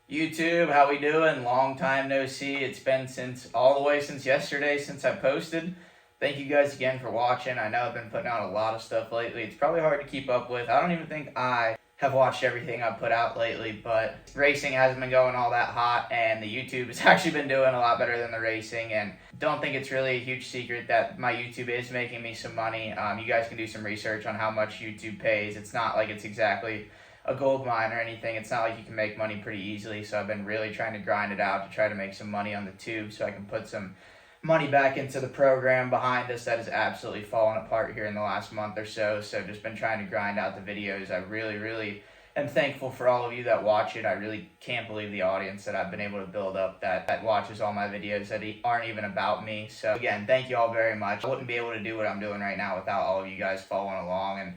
YouTube, how we doing? Long time no see. It's been all the way since yesterday since I posted. Thank you guys again for watching. I know I've been putting out a lot of stuff lately. It's probably hard to keep up with. I don't even think I have watched everything I've put out lately, but racing hasn't been going all that hot, and the YouTube has actually been doing a lot better than the racing, and don't think it's really a huge secret that my YouTube is making me some money. You guys can do some research on how much YouTube pays. It's not like it's exactly a gold mine or anything. It's not like you can make money pretty easily, so I've been really trying to grind it out to try to make some money on the tube so I can put some money back into the program behind us that has absolutely fallen apart here in the last month or so. So just been trying to grind out the videos. I really am thankful for all of you that watch it. I really can't believe the audience that I've been able to build up that watches all my videos that aren't even about me. So again, thank you all very much. I wouldn't be able to do what I'm doing right now without all of you guys following along, and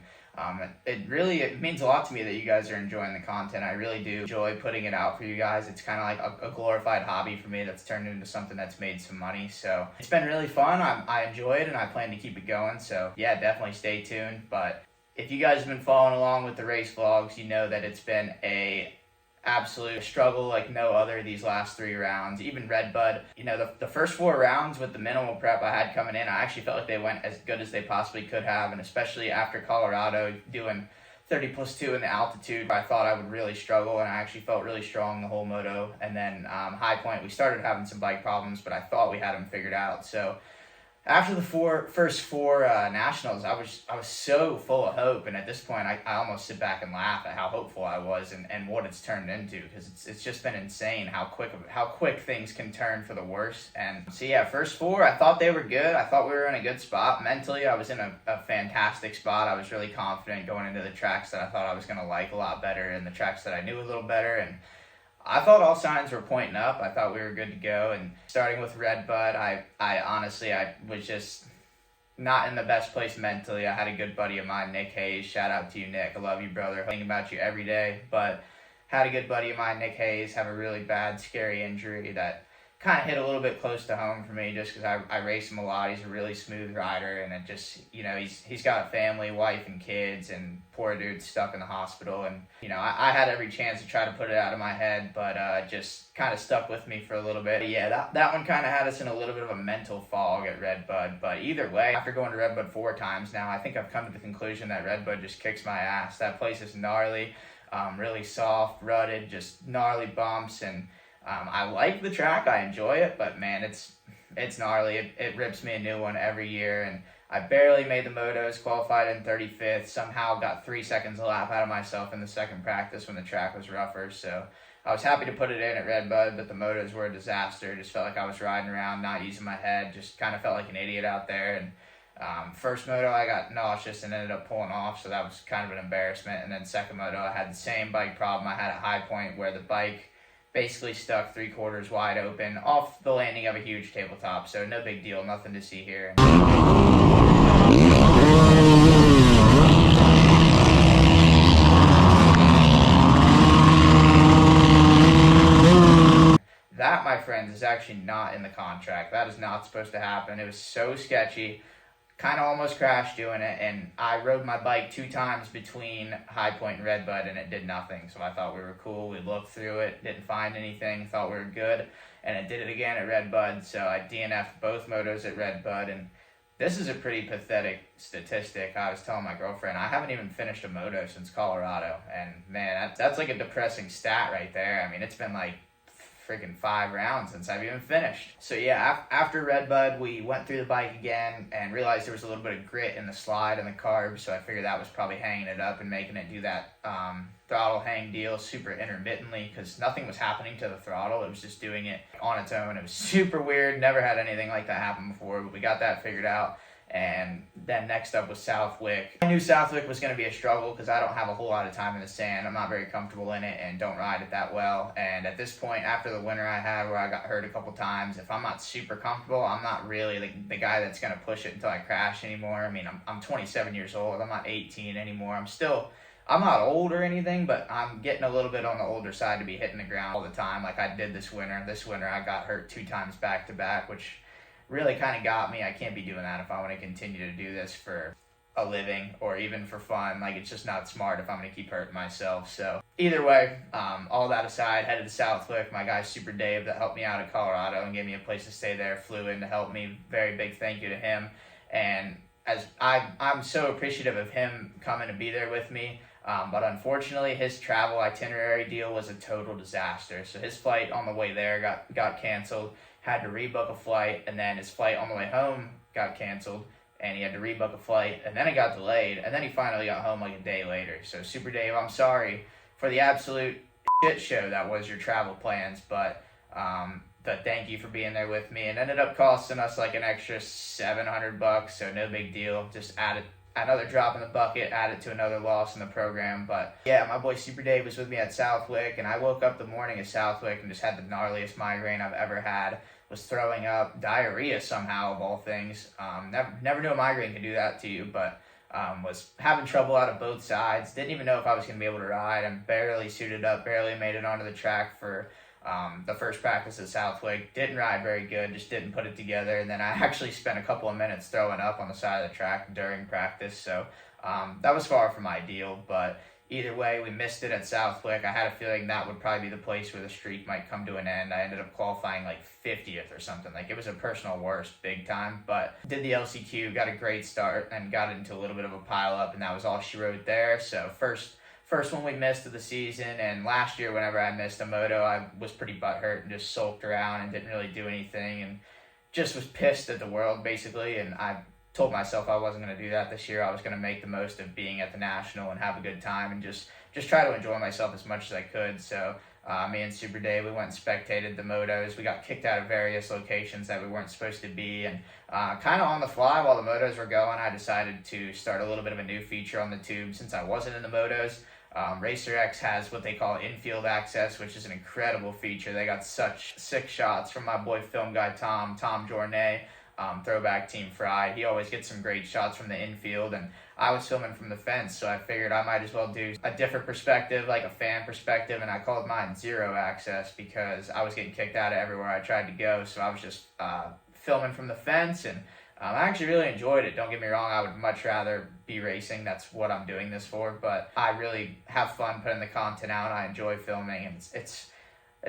it means a lot to me that you guys are enjoying the content. I really do enjoy putting it out for you guys. It's kind of like a glorified hobby for me that's turned into something that's made some money. So it's been really fun. I enjoy it, and I plan to keep it going. So yeah, definitely stay tuned. But if you guys have been following along with the race vlogs, you know that it's been a absolute struggle like no other these last 3 rounds. Even Redbud, you know, the first 4 rounds with the minimal prep I had coming in, I actually felt like they went as good as they possibly could have, and especially after Colorado doing 30+2 in the altitude, I thought I would really struggle, and I actually felt really strong the whole moto. And then High Point, we started having some bike problems, but I thought we had them figured out. So after the first four nationals, I was so full of hope, and at this point, I almost sit back and laugh at how hopeful I was and what it's turned into, because it's just been insane how quick things can turn for the worse. And so yeah, first 4, I thought they were good. I thought we were in a good spot mentally. I was in a fantastic spot. I was really confident going into the tracks that I thought I was going to like a lot better, and the tracks that I knew a little better, and I thought all signs were pointing up. I thought we were good to go. And starting with Redbud, I honestly was just not in the best place mentally. I had a good buddy of mine, Nick Hayes. Shout out to you, Nick. I love you, brother. Thinking about you every day. But had a good buddy of mine, Nick Hayes, have a really bad, scary injury that kind of hit a little bit close to home for me, just because I race him a lot. He's a really smooth rider, and it just, you know, he's got a family, wife, and kids, and poor dude's stuck in the hospital. And, you know, I had every chance to try to put it out of my head, but just kind of stuck with me for a little bit. But yeah, that one kind of had us in a little bit of a mental fog at Redbud. But either way, after going to Redbud 4 times now, I think I've come to the conclusion that Redbud just kicks my ass. That place is gnarly, really soft, rutted, just gnarly bumps, and I like the track, I enjoy it, but man, it's gnarly. It rips me a new one every year, and I barely made the motos, qualified in 35th, somehow got 3 seconds a lap out of myself in the second practice when the track was rougher. So I was happy to put it in at Redbud, but the motos were a disaster. Just felt like I was riding around, not using my head, just kind of felt like an idiot out there. And first moto, I got nauseous and ended up pulling off, so that was kind of an embarrassment. And then second moto, I had the same bike problem I had at High Point, where the bike basically stuck 3/4 wide open off the landing of a huge tabletop. So no big deal, nothing to see here. That, my friends, is actually not in the contract. That is not supposed to happen. It was so sketchy. Kind of almost crashed doing it, and I rode my bike 2 times between High Point and Redbud, and it did nothing. So I thought we were cool. We looked through it, didn't find anything, thought we were good, and it did it again at Redbud. So I DNF'd both motos at Redbud, and this is a pretty pathetic statistic. I was telling my girlfriend, I haven't even finished a moto since Colorado, and man, that's like a depressing stat right there. I mean, it's been like freaking 5 rounds since I've even finished. So yeah, after Redbud, we went through the bike again and realized there was a little bit of grit in the slide and the carbs, so I figured that was probably hanging it up and making it do that throttle hang deal super intermittently, because nothing was happening to the throttle. It was just doing it on its own. It was super weird. Never had anything like that happen before, but we got that figured out. And then next up was Southwick. I knew Southwick was going to be a struggle because I don't have a whole lot of time in the sand. I'm not very comfortable in it and don't ride it that well. And at this point, after the winter I had where I got hurt a couple times, if I'm not super comfortable, I'm not really the guy that's going to push it until I crash anymore. I mean, I'm 27 years old. I'm not 18 anymore. I'm not old or anything, but I'm getting a little bit on the older side to be hitting the ground all the time like I did this winter. This winter I got hurt 2 times back to back, which really kind of got me. I can't be doing that if I want to continue to do this for a living or even for fun. Like, it's just not smart if I'm going to keep hurting myself. So either way, all that aside, headed to Southwick. My guy Super Dave that helped me out in Colorado and gave me a place to stay there flew in to help me. Very big thank you to him. And as I'm so appreciative of him coming to be there with me. But unfortunately, his travel itinerary deal was a total disaster. So his flight on the way there got canceled, had to rebook a flight, and then his flight on the way home got canceled, and he had to rebook a flight, and then it got delayed, and then he finally got home like a day later. So Super Dave, I'm sorry for the absolute shit show that was your travel plans, but thank you for being there with me. And ended up costing us like an extra $700, so no big deal. Just added another drop in the bucket, added to another loss in the program. But yeah, my boy Super Dave was with me at Southwick, and I woke up the morning at Southwick and just had the gnarliest migraine I've ever had. Was throwing up, diarrhea somehow of all things. Never knew a migraine could do that to you, but was having trouble out of both sides. Didn't even know if I was going to be able to ride. I'm barely suited up, barely made it onto the track for the first practice at Southwick. Didn't ride very good, just didn't put it together. And then I actually spent a couple of minutes throwing up on the side of the track during practice. So that was far from ideal, but either way, we missed it at Southwick. I had a feeling that would probably be the place where the streak might come to an end. I ended up qualifying like 50th or something. Like, it was a personal worst big time, but did the LCQ, got a great start, and got into a little bit of a pile up, and that was all she wrote there. So first one we missed of the season, and last year whenever I missed a moto, I was pretty butthurt and just sulked around and didn't really do anything and just was pissed at the world basically, and I told myself I wasn't going to do that this year. I was going to make the most of being at the National and have a good time and just try to enjoy myself as much as I could. So me and Super Dave, we went and spectated the motos. We got kicked out of various locations that we weren't supposed to be, and kind of on the fly while the motos were going, I decided to start a little bit of a new feature on the tube since I wasn't in the motos. Racer X has what they call infield access, which is an incredible feature. They got such sick shots from my boy film guy Tom Journet. Throwback Team Fried. He always gets some great shots from the infield, and I was filming from the fence, so I figured I might as well do a different perspective, like a fan perspective, and I called mine Zero Access because I was getting kicked out of everywhere I tried to go, so I was just filming from the fence, and I actually really enjoyed it. Don't get me wrong, I would much rather be racing. That's what I'm doing this for, but I really have fun putting the content out. I enjoy filming, and it's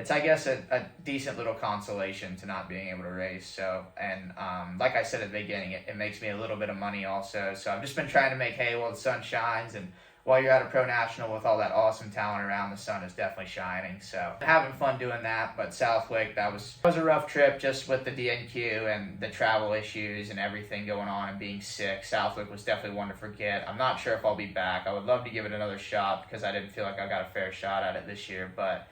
I guess a decent little consolation to not being able to race. So, and like I said at the beginning, it makes me a little bit of money also. So I've just been trying to make hay while the sun shines, and while you're at a pro national with all that awesome talent around, the sun is definitely shining. So having fun doing that. But Southwick, that was a rough trip just with the DNQ and the travel issues and everything going on and being sick. Southwick was definitely one to forget. I'm not sure if I'll be back. I would love to give it another shot because I didn't feel like I got a fair shot at it this year, but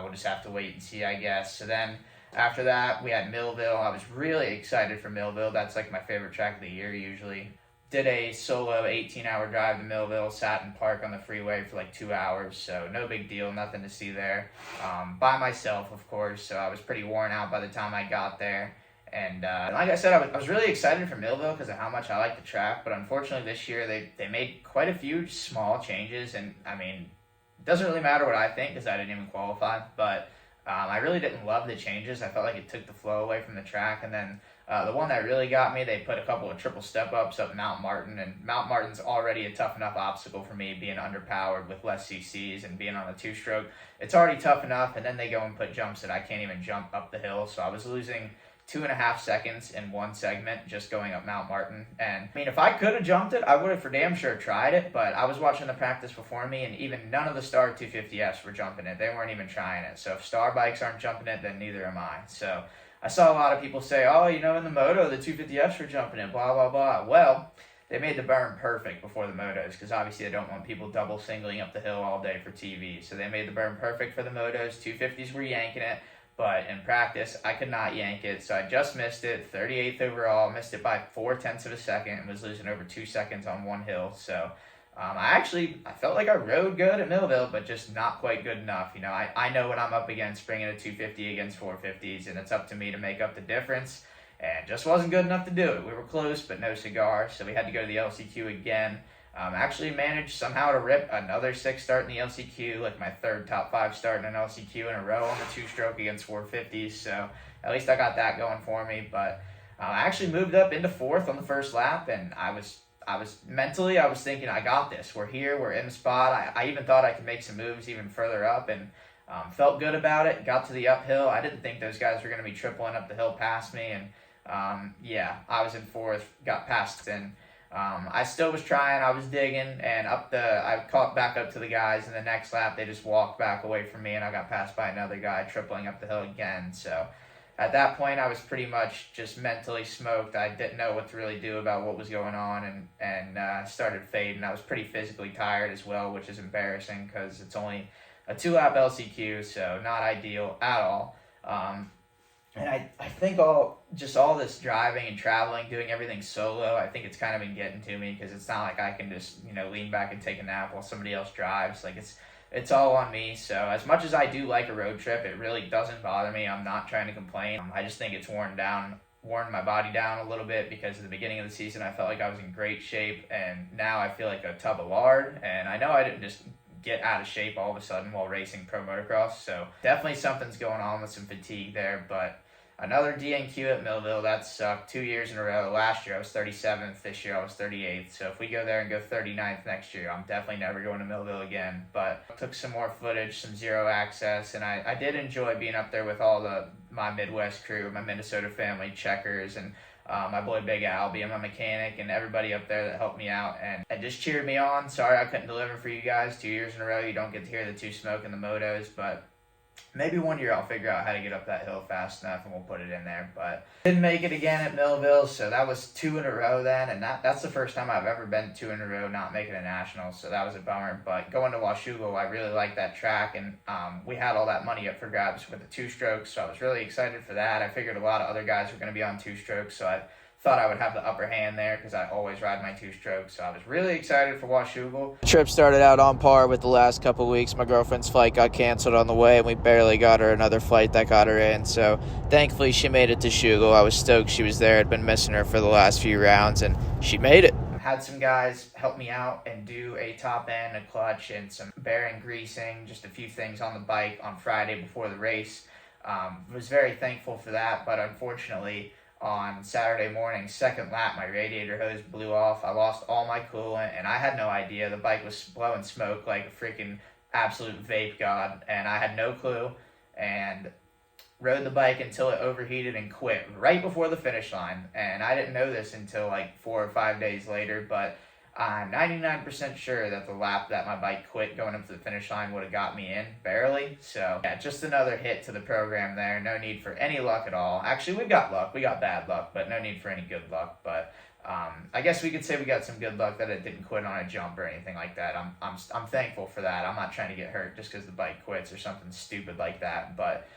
we'll just have to wait and see, I guess. So then after that, we had Millville. I was really excited for Millville. That's like my favorite track of the year usually. Did a solo 18-hour drive to Millville, sat in park on the freeway for like 2 hours, so no big deal, nothing to see there. By myself, of course, so I was pretty worn out by the time I got there. And like I said, I was really excited for Millville because of how much I like the track, but unfortunately this year they made quite a few small changes, and I mean, it doesn't really matter what I think because I didn't even qualify, but I really didn't love the changes. I felt like it took the flow away from the track, and then the one that really got me, they put a couple of triple step-ups up Mount Martin, and Mount Martin's already a tough enough obstacle for me, being underpowered with less CCs and being on a two-stroke. It's already tough enough, and then they go and put jumps that I can't even jump up the hill, so I was losing 2.5 seconds in one segment just going up Mount Martin. And I mean, if I could have jumped it, I would have for damn sure tried it, but I was watching the practice before me, and even none of the Star 250Fs were jumping it. They weren't even trying it. So if Star bikes aren't jumping it, then neither am I. So I saw a lot of people say, oh, you know, in the moto, the 250Fs were jumping it, blah, blah, blah. Well, they made the berm perfect before the motos because obviously they don't want people double singling up the hill all day for TV. So they made the berm perfect for the motos. 250s were yanking it. But in practice, I could not yank it, so I just missed it, 38th overall, missed it by 0.4 of a second, and was losing over 2 seconds on one hill. So I felt like I rode good at Millville, but just not quite good enough. You know, I know what I'm up against bringing a 250 against 450s, and it's up to me to make up the difference, and just wasn't good enough to do it. We were close, but no cigar, so we had to go to the LCQ again. Actually managed somehow to rip another 6 start in the LCQ, like my third top 5 start in an LCQ in a row on the 2-stroke against 450s, so at least I got that going for me. But I actually moved up into 4th on the first lap, and I I was thinking, I got this. We're here. We're in the spot. I even thought I could make some moves even further up, and felt good about it. Got to the uphill. I didn't think those guys were going to be tripling up the hill past me, and I was in fourth, got past, and I still was trying. I was digging, and I caught back up to the guys. In the next lap, they just walked back away from me, and I got passed by another guy tripling up the hill again. So at that point, I was pretty much just mentally smoked. I didn't know what to really do about what was going on, and started fading. I was pretty physically tired as well, which is embarrassing because it's only a 2-lap LCQ, so not ideal at all. And I think all this driving and traveling, doing everything solo, I think it's kind of been getting to me, because it's not like I can just, lean back and take a nap while somebody else drives. Like, it's all on me. So as much as I do like a road trip, it really doesn't bother me. I'm not trying to complain. I just think it's worn my body down a little bit, because at the beginning of the season, I felt like I was in great shape, and now I feel like a tub of lard. And I know I didn't just get out of shape all of a sudden while racing pro motocross, so definitely something's going on with some fatigue there. But another DNQ at Millville, that sucked 2 years in a row. Last year I was 37th, this year I was 38th, so if we go there and go 39th next year, I'm definitely never going to Millville again. But I took some more footage, some zero access, and I did enjoy being up there with all my Midwest crew, my Minnesota family, Checkers, and my boy Big Al being my mechanic, and everybody up there that helped me out and just cheered me on. Sorry I couldn't deliver for you guys 2 years in a row. You don't get to hear the two smoke in the motos, but maybe one year I'll figure out how to get up that hill fast enough and we'll put it in there. But didn't make it again at Millville, so that was 2 in a row then, and that's the first time I've ever been 2 in a row not making a national, so that was a bummer. But going to Washougal, I really liked that track, and we had all that money up for grabs with the 2-strokes, so I was really excited for that. I figured a lot of other guys were going to be on 2-strokes, so I thought I would have the upper hand there because I always ride my 2-strokes, so I was really excited for Washougal. The trip started out on par with the last couple of weeks. My girlfriend's flight got canceled on the way, and we barely got her another flight that got her in, so thankfully she made it to Washougal. I was stoked she was there. I'd been missing her for the last few rounds, and she made it. Had some guys help me out and do a top end, a clutch, and some bearing greasing, just a few things on the bike on Friday before the race. Was very thankful for that, but unfortunately on Saturday morning, second lap, my radiator hose blew off. I lost all my coolant, and I had no idea. The bike was blowing smoke like a freaking absolute vape god, and I had no clue, and rode the bike until it overheated and quit right before the finish line. And I didn't know this until like 4 or 5 days later, but I'm 99% sure that the lap that my bike quit going up to the finish line would have got me in, barely. So yeah, just another hit to the program there. No need for any luck at all. Actually, we got luck. We got bad luck, but no need for any good luck. But I guess we could say we got some good luck that it didn't quit on a jump or anything like that. I'm thankful for that. I'm not trying to get hurt just because the bike quits or something stupid like that. But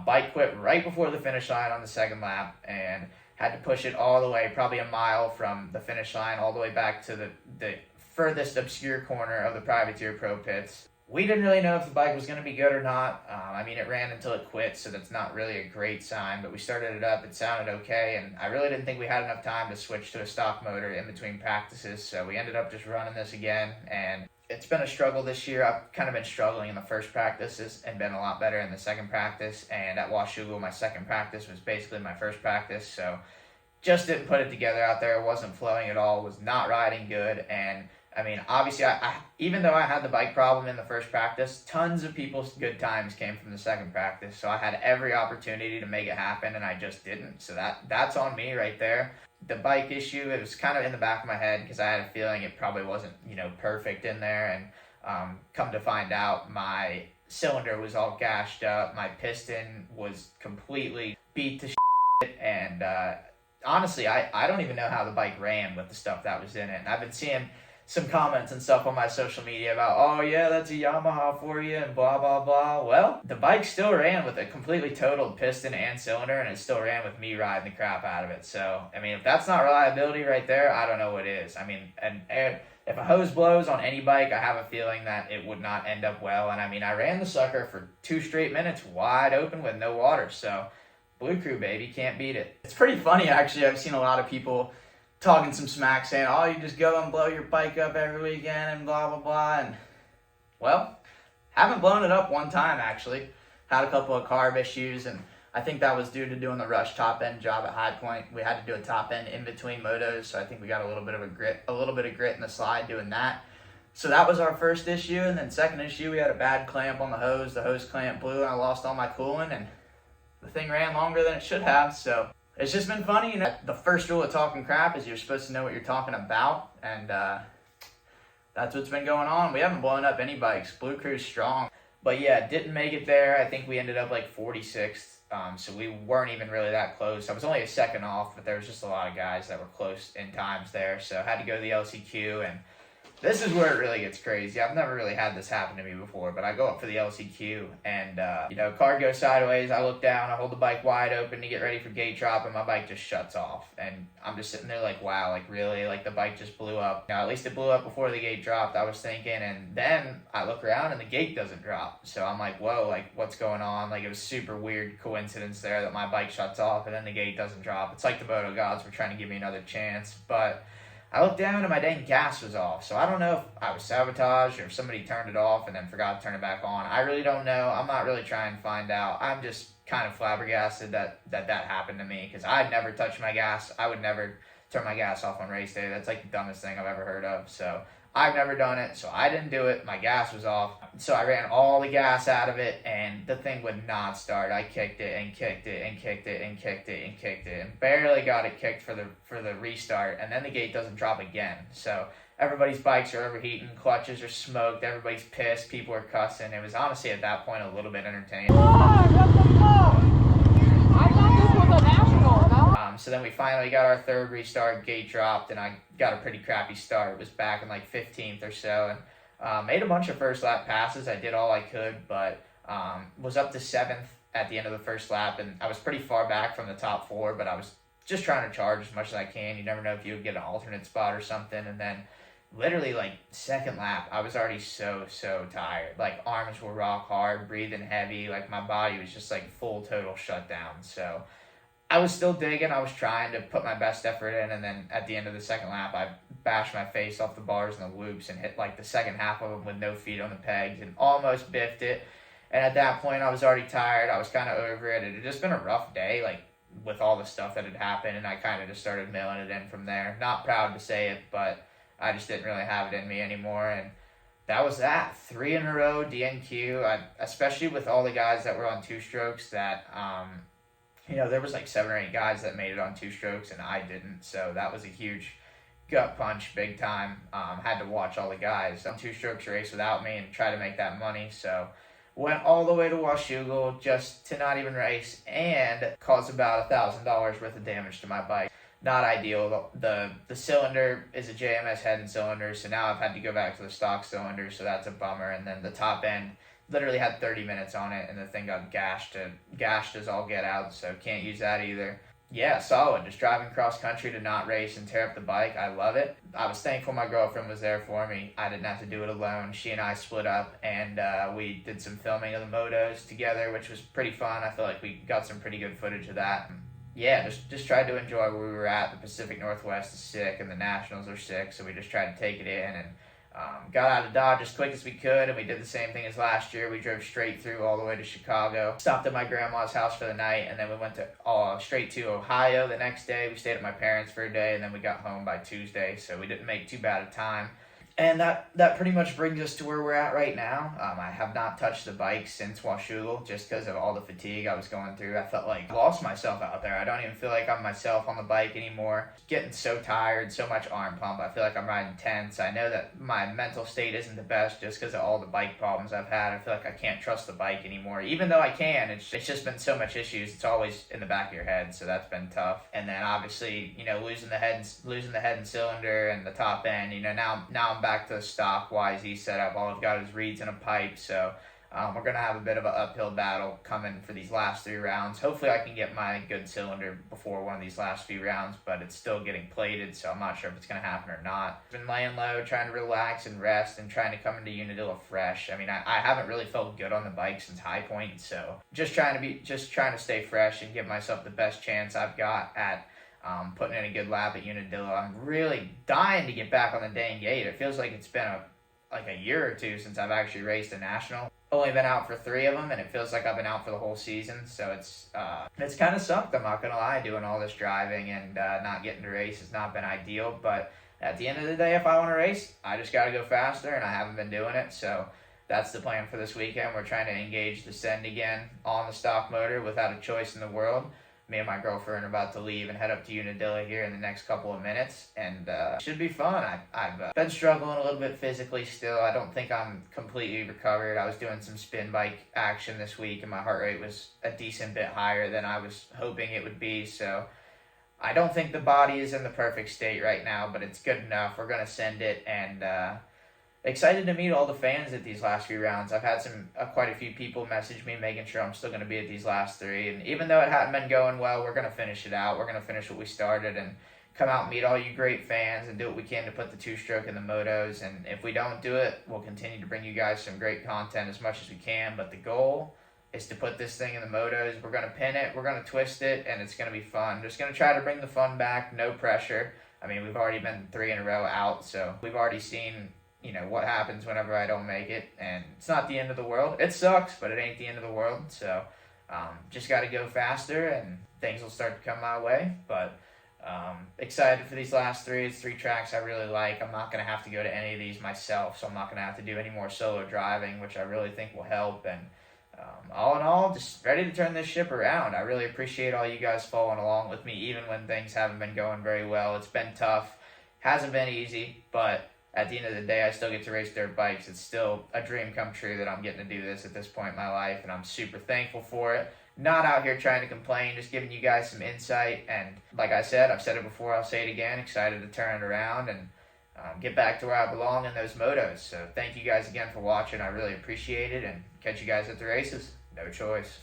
bike quit right before the finish line on the second lap, and had to push it all the way, probably a mile from the finish line, all the way back to the furthest obscure corner of the Privateer Pro pits. We didn't really know if the bike was going to be good or not. It ran until it quit, so that's not really a great sign, but we started it up. It sounded okay, and I really didn't think we had enough time to switch to a stock motor in between practices, so we ended up just running this again, and it's been a struggle this year. I've kind of been struggling in the first practices and been a lot better in the second practice. And at Washougal, my second practice was basically my first practice. So just didn't put it together out there. It wasn't flowing at all. Was not riding good. And obviously, I even though I had the bike problem in the first practice, tons of people's good times came from the second practice. So I had every opportunity to make it happen, and I just didn't. So that's on me right there. The bike issue, it was kind of in the back of my head because I had a feeling it probably wasn't, perfect in there. And come to find out, my cylinder was all gashed up. My piston was completely beat to shit. And honestly, I don't even know how the bike ran with the stuff that was in it. And I've been seeing some comments and stuff on my social media about, oh yeah, that's a Yamaha for you and blah, blah, blah. Well, the bike still ran with a completely totaled piston and cylinder, and it still ran with me riding the crap out of it. So, if that's not reliability right there, I don't know what is. And if a hose blows on any bike, I have a feeling that it would not end up well. And I ran the sucker for 2 straight minutes wide open with no water. So, Blue Crew, baby, can't beat it. It's pretty funny, actually. I've seen a lot of people talking some smack, saying, oh, you just go and blow your bike up every weekend and blah, blah, blah. And, well, haven't blown it up one time, actually. Had a couple of carb issues, and I think that was due to doing the rush top end job at High Point. We had to do a top end in between motos, so I think we got a little bit of grit in the slide doing that. So that was our first issue, and then second issue, we had a bad clamp on the hose. The hose clamp blew, and I lost all my coolant, and the thing ran longer than it should have. So it's just been funny. You know, the first rule of talking crap is you're supposed to know what you're talking about, and that's what's been going on. We haven't blown up any bikes. Blue Crew's strong. But yeah, didn't make it there. I think we ended up like 46th. So we weren't even really that close. I was only a second off, but there was just a lot of guys that were close in times there. So I had to go to the LCQ, and this is where it really gets crazy. I've never really had this happen to me before, but I go up for the LCQ, and car goes sideways. I look down, I hold the bike wide open to get ready for gate drop, and my bike just shuts off. And I'm just sitting there like, wow, like really? Like the bike just blew up. Now, at least it blew up before the gate dropped, I was thinking, and then I look around and the gate doesn't drop. So I'm like, whoa, like what's going on? Like it was super weird coincidence there that my bike shuts off and then the gate doesn't drop. It's like the Moto gods were trying to give me another chance, but I looked down and my dang gas was off. So I don't know if I was sabotaged or if somebody turned it off and then forgot to turn it back on. I really don't know. I'm not really trying to find out. I'm just kind of flabbergasted that happened to me, because I'd never touch my gas. I would never turn my gas off on race day. That's like the dumbest thing I've ever heard of. So I've never done it, so I didn't do it. My gas was off. So I ran all the gas out of it, and the thing would not start. I kicked it and kicked it and kicked it and kicked it and kicked it and barely got it kicked for the restart, and then the gate doesn't drop again. So everybody's bikes are overheating, clutches are smoked, everybody's pissed, people are cussing. It was honestly at that point a little bit entertaining. So then we finally got our third restart, gate dropped, and I got a pretty crappy start. It was back in like 15th or so, and made a bunch of first lap passes. I did all I could, but was up to 7th at the end of the first lap, and I was pretty far back from the top 4, but I was just trying to charge as much as I can. You never know if you would get an alternate spot or something. And then literally like second lap, I was already so tired. Like arms were rock hard, breathing heavy, like my body was just like full total shutdown. So I was still digging. I was trying to put my best effort in, and then at the end of the second lap, I bashed my face off the bars and the loops and hit like the second half of them with no feet on the pegs and almost biffed it. And at that point, I was already tired. I was kind of over it. It had just been a rough day, like with all the stuff that had happened, and I kind of just started mailing it in from there. Not proud to say it, but I just didn't really have it in me anymore, and that was that. 3 in a row, DNQ, especially with all the guys that were on 2 strokes that, there was like 7 or 8 guys that made it on 2 strokes, and I didn't, so that was a huge gut punch, big time. Had to watch all the guys on 2 strokes race without me and try to make that money, so went all the way to Washougal just to not even race and caused about $1,000 worth of damage to my bike. Not ideal. The cylinder is a JMS head and cylinder, so now I've had to go back to the stock cylinder, so that's a bummer. And then the top end literally had 30 minutes on it, and the thing got gashed as all get out, so can't use that either. Yeah, solid. Just driving cross country to not race and tear up the bike. I love it. I was thankful my girlfriend was there for me. I didn't have to do it alone. She and I split up, and we did some filming of the motos together, which was pretty fun. I feel like we got some pretty good footage of that. Yeah, just tried to enjoy where we were at. The Pacific Northwest is sick, and the Nationals are sick, so we just tried to take it in and got out of Dodge as quick as we could, and we did the same thing as last year. We drove straight through all the way to Chicago, stopped at my grandma's house for the night, and then we went to straight to Ohio the next day. We stayed at my parents' for a day, and then we got home by Tuesday, so we didn't make too bad a time. And that pretty much brings us to where we're at right now. I have not touched the bike since Washougal just because of all the fatigue I was going through. I felt like I lost myself out there. I don't even feel like I'm myself on the bike anymore. Getting so tired, so much arm pump. I feel like I'm riding tense. I know that my mental state isn't the best just because of all the bike problems I've had. I feel like I can't trust the bike anymore. Even though I can, it's just been so much issues. It's always in the back of your head, so that's been tough. And then obviously, losing the head and cylinder and the top end. Now I'm back to the stock YZ setup. All I've got is reeds and a pipe, so we're going to have a bit of an uphill battle coming for these last 3 rounds. Hopefully I can get my good cylinder before one of these last few rounds, but it's still getting plated, so I'm not sure if it's going to happen or not. I've been laying low, trying to relax and rest, and trying to come into Unadilla fresh. I mean, I haven't really felt good on the bike since High Point, so just trying to stay fresh and give myself the best chance I've got at putting in a good lap at Unadilla. I'm really dying to get back on the dang gate. It feels like it's been a year or 2 since I've actually raced a national. only been out for 3 of them, and it feels like I've been out for the whole season. So it's kind of sucked. I'm not gonna lie. Doing all this driving and not getting to race has not been ideal. But at the end of the day, if I want to race, I just got to go faster, and I haven't been doing it. So that's the plan for this weekend. We're trying to engage the send again on the stock motor without a choice in the world. Me and my girlfriend are about to leave and head up to Unadilla here in the next couple of minutes, and it should be fun. I've been struggling a little bit physically still. I don't think I'm completely recovered. I was doing some spin bike action this week, and my heart rate was a decent bit higher than I was hoping it would be, so I don't think the body is in the perfect state right now, but it's good enough. We're going to send it, and excited to meet all the fans at these last few rounds. I've had quite a few people message me making sure I'm still going to be at these last 3. And even though it hadn't been going well, we're going to finish it out. We're going to finish what we started and come out and meet all you great fans and do what we can to put the 2-stroke in the motos. And if we don't do it, we'll continue to bring you guys some great content as much as we can. But the goal is to put this thing in the motos. We're going to pin it, we're going to twist it, and it's going to be fun. Just going to try to bring the fun back, no pressure. I mean, we've already been 3 in a row out, so we've already seen what happens whenever I don't make it, and it's not the end of the world. It sucks, but it ain't the end of the world, so just got to go faster, and things will start to come my way, but excited for these last 3. It's 3 tracks I really like. I'm not going to have to go to any of these myself, so I'm not going to have to do any more solo driving, which I really think will help, and all in all, just ready to turn this ship around. I really appreciate all you guys following along with me, even when things haven't been going very well. It's been tough, hasn't been easy, but at the end of the day, I still get to race dirt bikes. It's still a dream come true that I'm getting to do this at this point in my life, and I'm super thankful for it. Not out here trying to complain, just giving you guys some insight. And like I said, I've said it before, I'll say it again, excited to turn it around and get back to where I belong in those motos. So thank you guys again for watching. I really appreciate it, and catch you guys at the races. No choice.